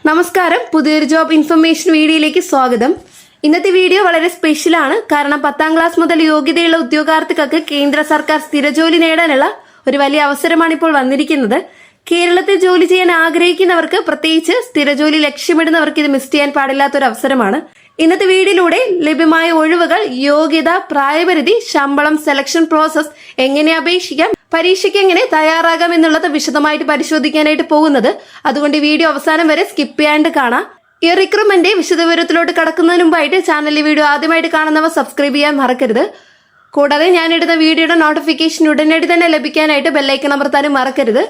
നമസ്കാരം, പുതിയൊരു job information വീഡിയോയിലേക്ക് സ്വാഗതം. ഇന്നത്തെ വീഡിയോ വളരെ സ്പെഷ്യലാണ്. കാരണം 10ാം ക്ലാസ് മുതൽ യോഗ്യതയുള്ള ഉദ്യോഗാർത്ഥികൾക്ക് കേന്ദ്ര സർക്കാർ സ്ഥിരജോലി നേടാനുള്ള ഒരു വലിയ അവസരമാണ് ഇപ്പോൾ വന്നിരിക്കുന്നത്. കേരളത്തിൽ ജോലി ചെയ്യാൻ ആഗ്രഹിക്കുന്നവർക്ക്, പ്രത്യേകിച്ച് സ്ഥിരജോലി ലക്ഷ്യമിടുന്നവർക്ക് ഇത് മിസ് ചെയ്യാൻ പാടില്ലാത്തൊരു അവസരമാണ്. ഇന്നത്തെ വീഡിയോയിലൂടെ ലഭ്യമായ ഒഴിവുകൾ, യോഗ്യത, പ്രായപരിധി, ശമ്പളം, സെലക്ഷൻ പ്രോസസ്, എങ്ങനെ അപേക്ഷിക്കാം, പരീക്ഷയ്ക്ക് എങ്ങനെ തയ്യാറാകാം എന്നുള്ളത് വിശദമായിട്ട് പരിശോധിക്കാനായിട്ട് പോകുന്നത്. അതുകൊണ്ട് വീഡിയോ അവസാനം വരെ സ്കിപ്പ് ചെയ്യാണ്ട് കാണാം. ഈ റിക്രൂട്ട്മെന്റ് വിശദവിവരത്തിലോട്ട് കടക്കുന്നതിന് മുമ്പായിട്ട് ചാനലിലെ വീഡിയോ ആദ്യമായിട്ട് കാണുന്നവർ സബ്സ്ക്രൈബ് ചെയ്യാൻ മറക്കരുത്. കൂടാതെ ഞാനിടുന്ന വീഡിയോയുടെ നോട്ടിഫിക്കേഷൻ ഉടനടി തന്നെ ലഭിക്കാനായിട്ട് ബെല്ലൈക്കൺ അമർത്താനും മറക്കരുത്.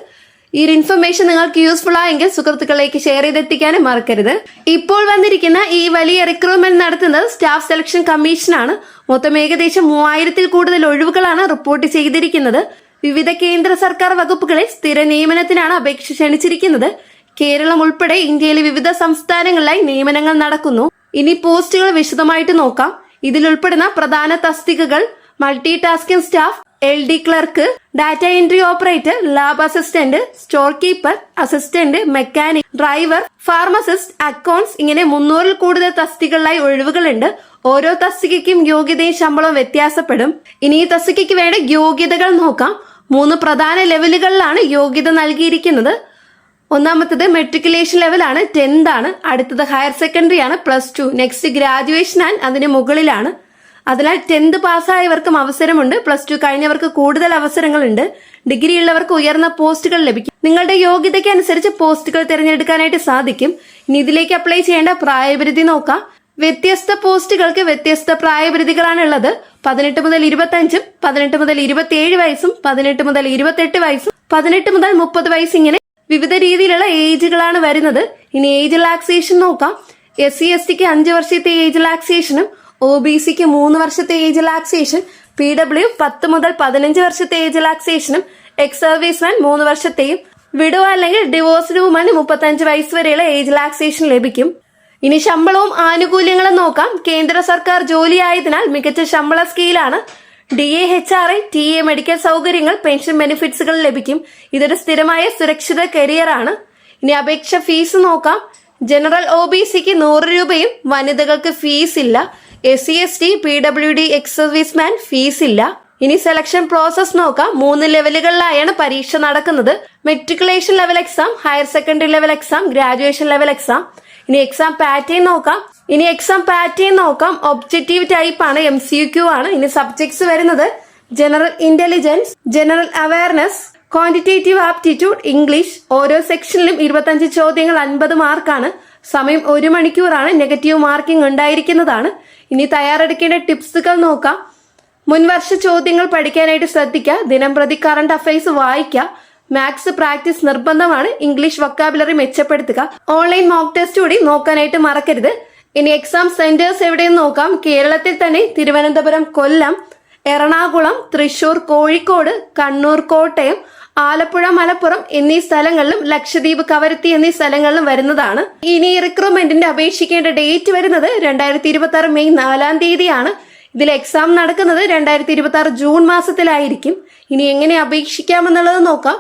ഈ ഒരു ഇൻഫർമേഷൻ നിങ്ങൾക്ക് യൂസ്ഫുൾ ആയെങ്കിൽ സുഹൃത്തുക്കളിലേക്ക് ഷെയർ ചെയ്തെത്തിക്കാനും മറക്കരുത്. ഇപ്പോൾ വന്നിരിക്കുന്ന ഈ വലിയ റിക്രൂട്ട്മെന്റ് നടത്തുന്നത് സ്റ്റാഫ് സെലക്ഷൻ കമ്മീഷനാണ്. മൊത്തം ഏകദേശം 3000-ൽ കൂടുതൽ ഒഴിവുകളാണ് റിപ്പോർട്ട് ചെയ്തിരിക്കുന്നത്. വിവിധ കേന്ദ്ര സർക്കാർ വകുപ്പുകളിൽ സ്ഥിര നിയമനത്തിനാണ് അപേക്ഷ ക്ഷണിച്ചിരിക്കുന്നത്. കേരളം ഉൾപ്പെടെ ഇന്ത്യയിലെ വിവിധ സംസ്ഥാനങ്ങളിലായി നിയമനങ്ങൾ നടക്കുന്നു. ഇനി പോസ്റ്റുകൾ വിശദമായിട്ട് നോക്കാം. ഇതിൽ ഉൾപ്പെടുന്ന പ്രധാന തസ്തികകൾ: multi tasking staff, LD clerk, data entry operator, lab assistant, store keeper, assistant, mechanic, driver, pharmacist, accounts, ഇങ്ങനെ 300-ൽ കൂടുതൽ തസ്തികകളിലായി ഒഴിവുകളുണ്ട്. ഓരോ തസ്തികയ്ക്കും യോഗ്യതയും ശമ്പളവും വ്യത്യാസപ്പെടും. ഇനി ഈ തസ്തികയ്ക്ക് വേണ്ട യോഗ്യതകൾ നോക്കാം. 3 പ്രധാന ലെവലുകളിലാണ് യോഗ്യത നൽകിയിരിക്കുന്നത്. ഒന്നാമത്തത് മെട്രിക്കുലേഷൻ ലെവലാണ്, 10th ആണ്. അടുത്തത് ഹയർ സെക്കൻഡറി ആണ്, +2. നെക്സ്റ്റ് ഗ്രാജുവേഷൻ ആൻഡ് അതിന് മുകളിലാണ്. അതിനാൽ 10th പാസ്സായവർക്കും അവസരമുണ്ട്. +2 കഴിഞ്ഞവർക്ക് കൂടുതൽ അവസരങ്ങളുണ്ട്. ഡിഗ്രി ഉള്ളവർക്ക് ഉയർന്ന പോസ്റ്റുകൾ ലഭിക്കും. നിങ്ങളുടെ യോഗ്യതയ്ക്ക് അനുസരിച്ച് പോസ്റ്റുകൾ തിരഞ്ഞെടുക്കാനായിട്ട് സാധിക്കും. ഇനി ഇതിലേക്ക് അപ്ലൈ ചെയ്യേണ്ട പ്രായപരിധി നോക്കാം. വ്യത്യസ്ത പോസ്റ്റുകൾക്ക് വ്യത്യസ്ത പ്രായപരിധികളാണ് ഉള്ളത്. 18 മുതൽ 25, 18 മുതൽ 27 വയസ്സും, 18 മുതൽ 28 വയസ്സും, 18 മുതൽ 30 വയസ്സ്, ഇങ്ങനെ വിവിധ രീതിയിലുള്ള ഏജുകളാണ് വരുന്നത്. ഇനി ഏജ് റിലാക്സേഷൻ നോക്കാം. SC/STക്ക് 5 വർഷത്തെ ഏജ് റിലാക്സേഷനും, OBCക്ക് 3 വർഷത്തെ ഏജ് റിലാക്സേഷൻ, PW 10 മുതൽ 15 വർഷത്തെ ഏജ് റിലാക്സേഷനും, എക്സ് സർവീസ്മാൻ 3 വർഷത്തെയും, വിഡോ അല്ലെങ്കിൽ ഡിവോഴ്സ്ഡ് വുമന് 35 വയസ്സ് വരെയുള്ള ഏജ് റിലാക്സേഷൻ ലഭിക്കും. ഇനി ശമ്പളവും ആനുകൂല്യങ്ങളും നോക്കാം. കേന്ദ്ര സർക്കാർ ജോലിയായതിനാൽ മികച്ച ശമ്പള സ്കെയിലാണ്. DA, HRA, TA, മെഡിക്കൽ സൗകര്യങ്ങൾ, പെൻഷൻ ബെനിഫിറ്റ്സുകൾ ലഭിക്കും. ഇതൊരു സ്ഥിരമായ സുരക്ഷിത കരിയർ ആണ്. ഇനി അപേക്ഷ ഫീസ് നോക്കാം. ജനറൽ OBCക്ക് 100 രൂപയും വനിതകൾക്ക് ഫീസ് ഇല്ല. SC/ST, PWD, ex serviceman fees ഇല്ല. ഇനി സെലക്ഷൻ പ്രോസസ് നോക്കാം. 3 ലെവലുകളിലായാണ് പരീക്ഷ നടക്കുന്നത്. Matriculation level exam, higher secondary level exam, graduation level exam. ഇനി എക്സാം പാറ്റേൺ നോക്കാം. ഒബ്ജക്റ്റീവ് ടൈപ്പ് ആണ്, MCQ ആണ്. ഇനി സബ്ജക്ട്സ് വരുന്നത് general intelligence, general awareness, quantitative aptitude, English. ഓരോ സെക്ഷനിലും 25 ചോദ്യങ്ങൾ, 50 മാർക്കാണ്. സമയം 1 മണിക്കൂറാണ്. നെഗറ്റീവ് മാർക്കിംഗ് ഉണ്ടായിരിക്കുന്നതാണ്. ഇനി തയ്യാറെടുക്കേണ്ട ടിപ്സുകൾ നോക്കാം. മുൻവർഷ ചോദ്യങ്ങൾ പഠിക്കാനായിട്ട് ശ്രദ്ധിക്കുക. ദിനം പ്രതി കറണ്ട് അഫയേഴ്സ് വായിക്കുക. മാത്സ് പ്രാക്ടീസ് നിർബന്ധമാണ്. ഇംഗ്ലീഷ് വൊക്കാബുലറി മെച്ചപ്പെടുത്തുക. ഓൺലൈൻ മോക്ക് ടെസ്റ്റ് കൂടി നോക്കാനായിട്ട് മറക്കരുത്. ഇനി എക്സാം സെന്റേഴ്സ് എവിടെയെന്ന് നോക്കാം. കേരളത്തിൽ തന്നെ തിരുവനന്തപുരം, കൊല്ലം, എറണാകുളം, തൃശൂർ, കോഴിക്കോട്, കണ്ണൂർ, കോട്ടയം, ആലപ്പുഴ, മലപ്പുറം എന്നീ സ്ഥലങ്ങളിലും, ലക്ഷദ്വീപ്, കവരത്തി എന്നീ സ്ഥലങ്ങളിലും വരുന്നതാണ്. ഇനി റിക്രൂട്ട്മെന്റിന്റെ അപേക്ഷിക്കേണ്ട ഡേറ്റ് വരുന്നത് 2026 മെയ് 4-ാം തീയതിയാണ്. ഇതിൽ എക്സാം നടക്കുന്നത് 2026 ജൂൺ മാസത്തിലായിരിക്കും. ഇനി എങ്ങനെ അപേക്ഷിക്കാമെന്നുള്ളത് നോക്കാം.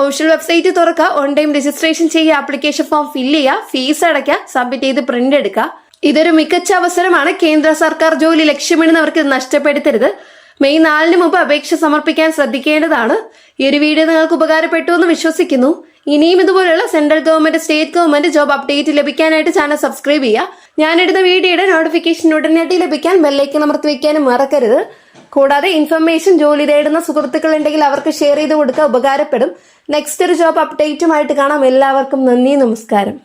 ഒഫീഷ്യൽ വെബ്സൈറ്റ് തുറക്കുക, ഓൺ ടൈം രജിസ്ട്രേഷൻ ചെയ്യുക, ആപ്ലിക്കേഷൻ ഫോം ഫില്ല് ചെയ്യുക, ഫീസ് അടയ്ക്കുക, സബ്മിറ്റ് ചെയ്ത് പ്രിന്റ് എടുക്കുക. ഇതൊരു മികച്ച അവസരമാണ്. കേന്ദ്ര സർക്കാർ ജോലി ലക്ഷ്യമിടുന്നവർക്ക് ഇത് നഷ്ടപ്പെടുത്തരുത്. മെയ് 4-ന് മുമ്പ് അപേക്ഷ സമർപ്പിക്കാൻ ശ്രദ്ധിക്കേണ്ടതാണ്. ഈ ഒരു വീഡിയോ നിങ്ങൾക്ക് ഉപകാരപ്പെട്ടു എന്ന് വിശ്വസിക്കുന്നു. ഇനിയും ഇതുപോലുള്ള central government, state government job update ലഭിക്കാനായിട്ട് ചാനൽ സബ്സ്ക്രൈബ് ചെയ്യുക. ഞാനിടുന്ന വീഡിയോയുടെ നോട്ടിഫിക്കേഷൻ ഉടനടി ലഭിക്കാൻ ബെല്ലൈക്കൺ അമർത്തി വയ്ക്കാനും മറക്കരുത്. കൂടാതെ ഇൻഫർമേഷൻ ജോലി തേടുന്ന സുഹൃത്തുക്കൾ ഉണ്ടെങ്കിൽ അവർക്ക് ഷെയർ ചെയ്ത് കൊടുക്കുക, ഉപകാരപ്പെടും. നെക്സ്റ്റ് ഒരു ജോബ് അപ്ഡേറ്റുമായിട്ട് കാണാം. എല്ലാവർക്കും നന്ദി, നമസ്കാരം.